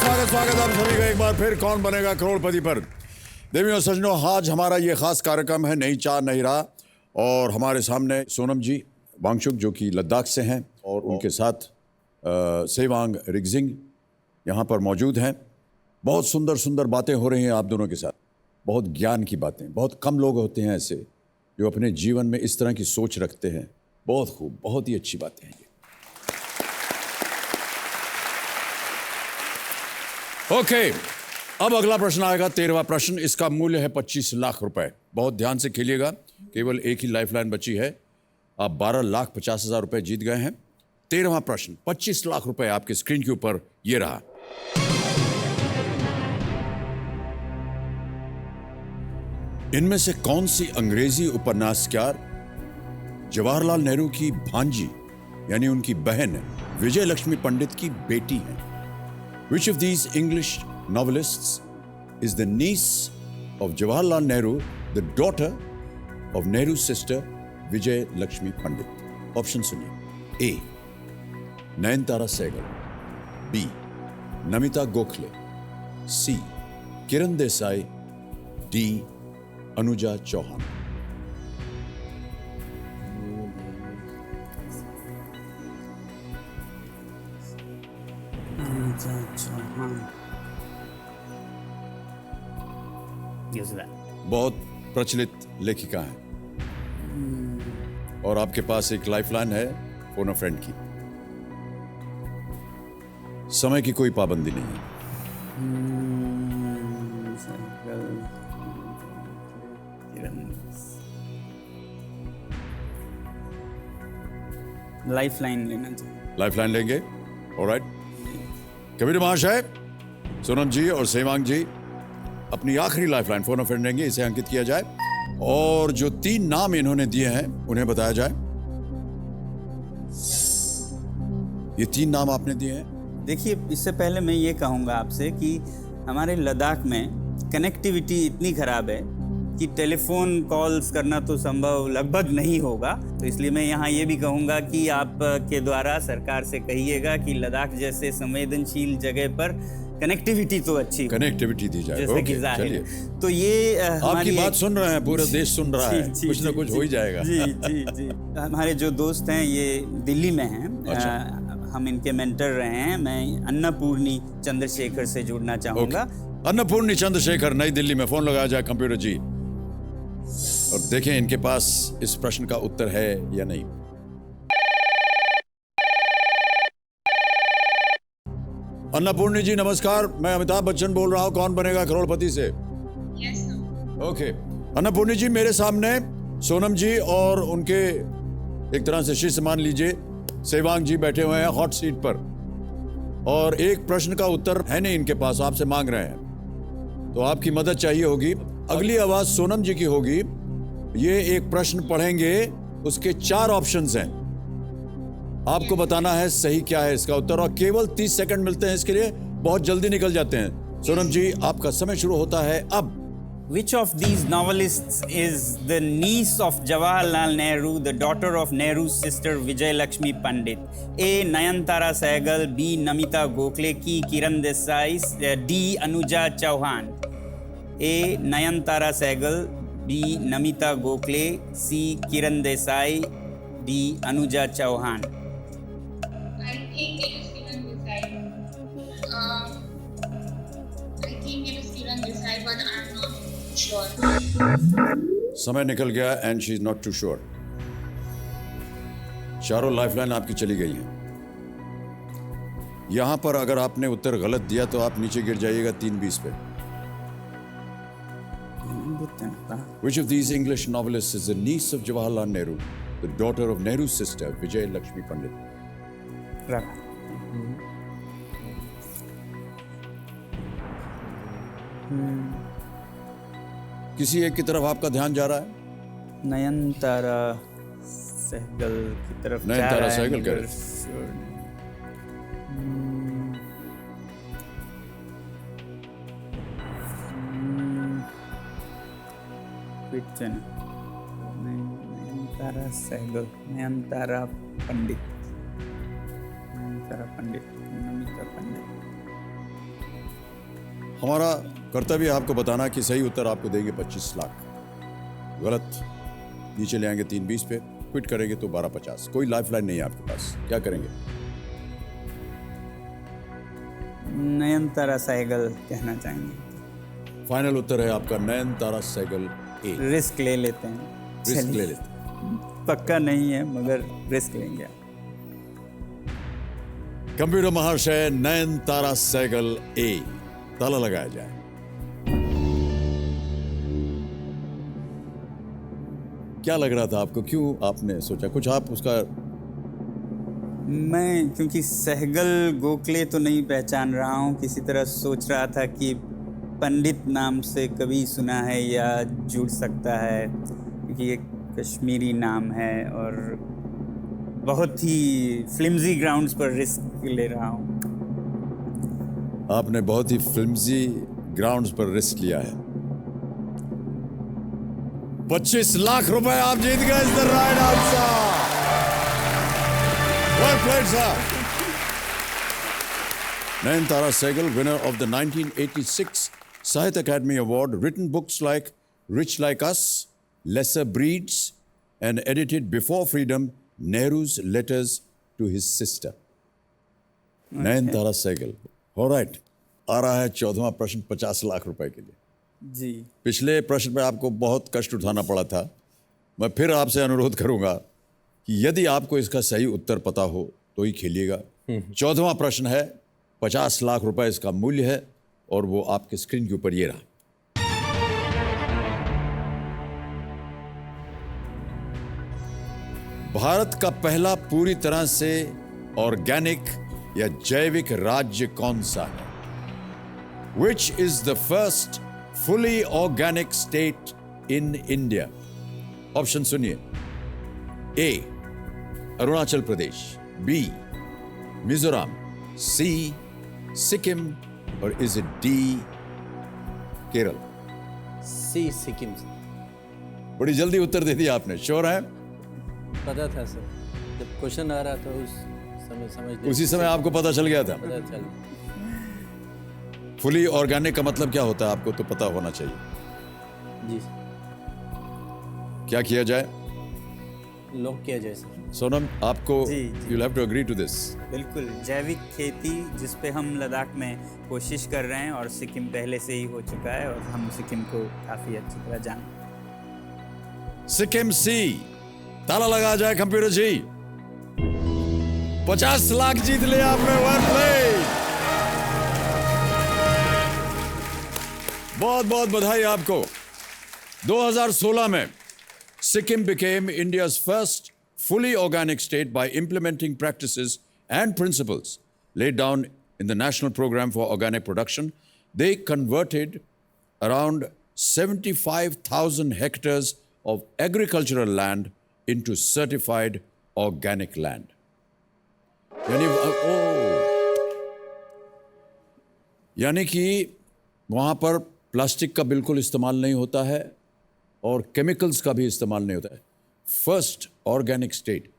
स्वागत आप सभी का एक बार फिर कौन बनेगा करोड़पति पर। देवियों सज्जनों, आज हमारा ये खास कार्यक्रम है नहीं चार नहीं रहा, और हमारे सामने सोनम जी वांगचुक जो कि लद्दाख से हैं, और उनके साथ सेवांग रिगजिंग यहाँ पर मौजूद हैं। बहुत सुंदर सुंदर बातें हो रही हैं आप दोनों के साथ, बहुत ज्ञान की बातें। बहुत कम लोग होते हैं ऐसे जो अपने जीवन में इस तरह की सोच रखते हैं। बहुत खूब, बहुत ही अच्छी बातें हैं ये। ओके, अब अगला प्रश्न आएगा, 13वां प्रश्न। इसका मूल्य है 25 लाख रुपए। बहुत ध्यान से खेलिएगा, केवल एक ही लाइफलाइन बची है। आप 12,50,000 रुपए जीत गए हैं। 13वां प्रश्न, 25 लाख रुपए आपके स्क्रीन के ऊपर ये रहा। इनमें से कौन सी अंग्रेजी उपन्यासकार जवाहरलाल नेहरू की भांजी यानी उनकी बहन विजय लक्ष्मी पंडित की बेटी है? Which of these English novelists is the niece of Jawaharlal Nehru, the daughter of Nehru's sister Vijay Lakshmi Pandit? Option सुनिए। A. Nayantara Sehgal, B. Namita Gokhale, C. Kiran Desai, D. Anuja Chauhan. बहुत प्रचलित लेखिका हैं, और आपके पास एक लाइफलाइन है फोन अ फ्रेंड की। समय की कोई पाबंदी नहीं है। लाइफलाइन लेना चाहिए। लाइफलाइन लेंगे? ऑलराइट। कबीर महाशय, सोनम जी और सेवांग जी अपनी आखिरी लाइफलाइन फोन अ फ्रेंड लेंगे, इसे अंकित किया जाए, और जो 3 नाम इन्होंने दिए हैं उन्हें बताया जाए। ये 3 नाम आपने दिए हैं। देखिए, इससे पहले मैं ये कहूँगा आपसे कि हमारे लद्दाख में कनेक्टिविटी इतनी खराब है कि टेलीफोन कॉल्स करना तो संभव लगभग नहीं होगा। तो इसलिए मैं यहाँ ये भी कहूँगा कि आप के द्वारा सरकार से कहिएगा कि लद्दाख जैसे संवेदनशील जगह पर कनेक्टिविटी तो अच्छी, कनेक्टिविटी दी जाए। जैसे कि जाहिर है। तो ये आपकी बात सुन रहे हैं, पूरा देश सुन रहा है, कुछ ना कुछ हो ही जाएगा। जी जी जी। हमारे जो दोस्त हैं ये दिल्ली में हैं। अच्छा। हम इनके मेंटर रहे हैं। मैं अन्नपूर्णी चंद्रशेखर से जुड़ना चाहूँगा। अन्नपूर्णी चंद्रशेखर, नई दिल्ली में। फोन लगाया जाए कंप्यूटर जी, और देखें इनके पास इस प्रश्न का उत्तर है या नहीं। अन्नपूर्णी जी नमस्कार, मैं अमिताभ बच्चन बोल रहा हूँ कौन बनेगा करोड़पति से। Yes sir. ओके अन्नपूर्णी जी, मेरे सामने सोनम जी और उनके एक तरह से शिष्य मान लीजिए सेवांग जी बैठे हुए हैं हॉट सीट पर, और एक प्रश्न का उत्तर है नहीं इनके पास, आपसे मांग रहे हैं, तो आपकी मदद चाहिए होगी। अगली आवाज सोनम जी की होगी। ये एक प्रश्न पढ़ेंगे, उसके 4 ऑप्शंस हैं, आपको बताना है सही क्या है इसका उत्तर, और केवल 30 सेकंड मिलते हैं इसके लिए, बहुत जल्दी निकल जाते हैं। सोनम जी आपका समय शुरू होता है अब। Which of these novelists is the niece of Jawaharlal Nehru, the daughter of Nehru's sister Vijay Lakshmi Pandit? A. Nayantara Sehgal, B. Namita Gokhale, C. Kiran Desai, D. Anuja Chauhan. A. Nayantara Sehgal, B. Namita Gokhale, C. Kiran Desai, D. Anuja Chauhan. I think it is Kiran Desai. I think it is Kiran Desai, but I'm not sure. समय निकल गया and she is not too sure. चारों lifeline आपकी चली गई हैं। यहां पर अगर आपने उत्तर गलत दिया तो आप नीचे गिर जाइएगा 320 पे। Which of these English novelists is the niece of Jawaharlal Nehru, the daughter of Nehru's sister Vijay Lakshmi Pandit? किसी एक की तरफ आपका ध्यान जा रहा है? नयनतारा सहगल की तरफ। नयनतारा सहगल कह रहे? नयनतारा सहगल, नयनतारा पंडित, नमिता पंडित। हमारा कर्तव्य है आपको बताना कि सही उत्तर आपको देंगे 25 लाख, गलत नीचे ले आएंगे 320 पे, क्विट करेंगे तो 1250। कोई लाइफलाइन नहीं है आपके पास, क्या करेंगे? नयनतारा सहगल कहना चाहेंगे। फाइनल उत्तर है आपका नयनतारा सहगल ए। रिस्क ले लेते हैं। रिस्क चलिए। ले लेते हैं। पक्का नहीं है मगर रिस्क लेंगे। कंप्यूटर महाशय नयनतारा सहगल ए, ताला लगाया जाए। क्या लग रहा था आपको, क्यों आपने सोचा कुछ, आप उसका? मैं क्योंकि सहगल गोखले तो नहीं पहचान रहा हूँ, किसी तरह सोच रहा था कि पंडित नाम से कभी सुना है या जुड़ सकता है, क्योंकि एक कश्मीरी नाम है और बहुत ही फ्लिम्जी ग्राउंड्स पर रिस्क ले रहा हूँ। आपने बहुत ही फ्लिम्जी ग्राउंड्स पर रिस्क लिया है। 25 लाख रुपए आप जीत गए। Is the right answer. Well played sir. Nayantara Sahgal, winner of the 1986 Sahitya Academy Award, written books like Rich Like Us, Lesser Breeds, and edited Before Freedom, Nehru's Letters to His Sister. Nayantara Sahgal. Alright, आ रहा है 14वां प्रश्न 50 लाख रुपए के लिए। जी। पिछले प्रश्न में आपको बहुत कष्ट उठाना पड़ा था। मैं फिर आपसे अनुरोध करूंगा कि यदि आपको इसका सही उत्तर पता हो तो ही खेलिएगा। 14वां प्रश्न है, 50 लाख रुपए इसका मूल्य है और वो आपके स्क्रीन के ऊपर ये रहा। भारत का पहला पूरी तरह से ऑर्गेनिक या जैविक राज्य कौन सा है? Which is the first fully organic state in India? Option सुनिए। A, Arunachal Pradesh, B, Mizoram, C, Sikkim, और इज इट D, केरल? सी, सिक्किम। बड़ी जल्दी उत्तर दे दिया आपने, श्योर है? पता था सर, जब क्वेश्चन आ रहा था उस समय समझ लिया। उसी समय आपको पता चल गया था। पता चल। फुली ऑर्गेनिक का मतलब क्या होता है आपको तो पता होना चाहिए। जी। क्या किया जाए? लॉक किया जाए सर। सोनम, आपको जी। you'll have to agree to this। बिल्कुल, जैविक खेती जिस पे हम लद्दाख में कोशिश कर रहे हैं और सिक्किम पहले से ही हो चुका है और हम सिक्किम को काफ़ी अच्छी तरह जानते हैं। सिक्किम सी, ताला लगा जाए कंप्यूटर जी। 50 लाख जीत लिया आपने। Well played. बहुत बहुत बधाई आपको। 2016 में Sikkim became India's first fully organic state by implementing practices and principles laid down in the National Program for Organic Production. They converted around 75,000 hectares of agricultural land into certified organic land. यानी कि वहाँ पर plastic का बिल्कुल इस्तेमाल नहीं होता है और केमिकल्स का भी इस्तेमाल नहीं होता है। First organic state.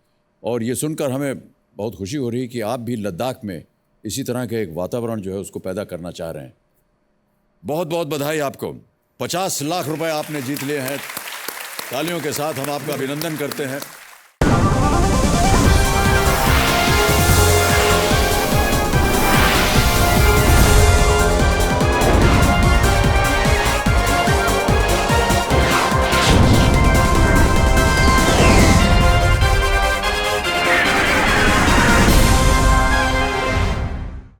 और ये सुनकर हमें बहुत खुशी हो रही है कि आप भी लद्दाख में इसी तरह का एक वातावरण जो है उसको पैदा करना चाह रहे हैं। बहुत बहुत बधाई आपको। 50 लाख रुपए आपने जीत लिए हैं। तालियों के साथ हम आपका अभिनंदन करते हैं।